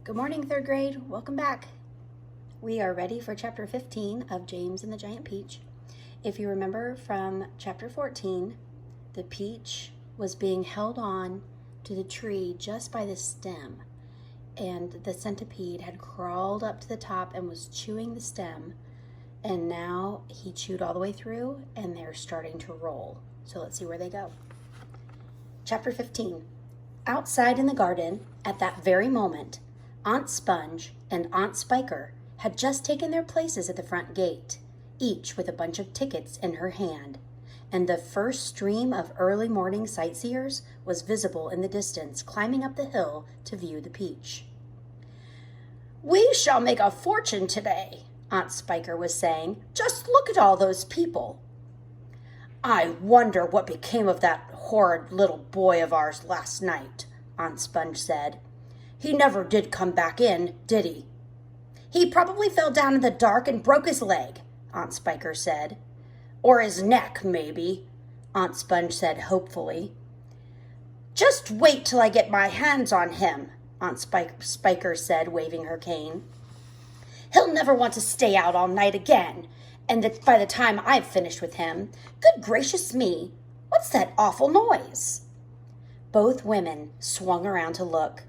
Good morning, third grade. Welcome back. We are ready for chapter 15 of James and the Giant Peach. If you remember from chapter 14, the peach was being held on to the tree just by the stem, and the centipede had crawled up to the top and was chewing the stem, and now he chewed all the way through and they're starting to roll. So let's see where they go. Chapter 15. Outside in the garden, at that very moment, Aunt Sponge and Aunt Spiker had just taken their places at the front gate, each with a bunch of tickets in her hand, and the first stream of early morning sightseers was visible in the distance, climbing up the hill to view the peach. "We shall make a fortune today," Aunt Spiker was saying. "Just look at all those people." "I wonder what became of that horrid little boy of ours last night," Aunt Sponge said. "He never did come back in, did he?" "He probably fell down in the dark and broke his leg," Aunt Spiker said. "Or his neck, maybe," Aunt Sponge said hopefully. "Just wait till I get my hands on him," Aunt Spiker said, waving her cane. "He'll never want to stay out all night again, and by the time I've finished with him, good gracious me, what's that awful noise?" Both women swung around to look.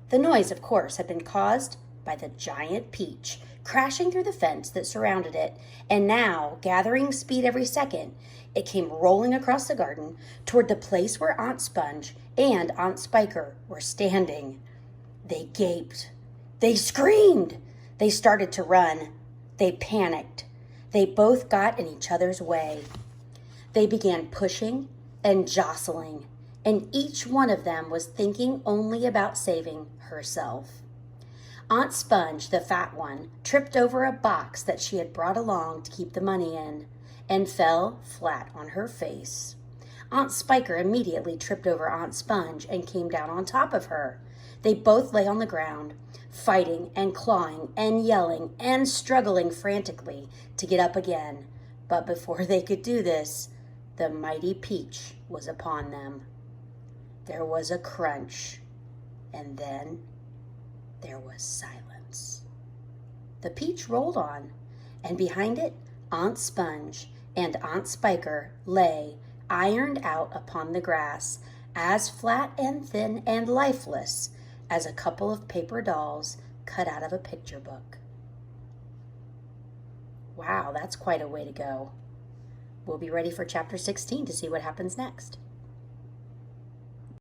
The noise, of course, had been caused by the giant peach crashing through the fence that surrounded it, and now, gathering speed every second, it came rolling across the garden toward the place where Aunt Sponge and Aunt Spiker were standing. They gaped. They screamed. They started to run. They panicked. They both got in each other's way. They began pushing and jostling, and each one of them was thinking only about saving herself. Aunt Sponge, the fat one, tripped over a box that she had brought along to keep the money in and fell flat on her face. Aunt Spiker immediately tripped over Aunt Sponge and came down on top of her. They both lay on the ground, fighting and clawing and yelling and struggling frantically to get up again. But before they could do this, the mighty peach was upon them. There was a crunch, and then there was silence. The peach rolled on, and behind it, Aunt Sponge and Aunt Spiker lay, ironed out upon the grass, as flat and thin and lifeless as a couple of paper dolls cut out of a picture book. Wow, that's quite a way to go. We'll be ready for chapter 16 to see what happens next.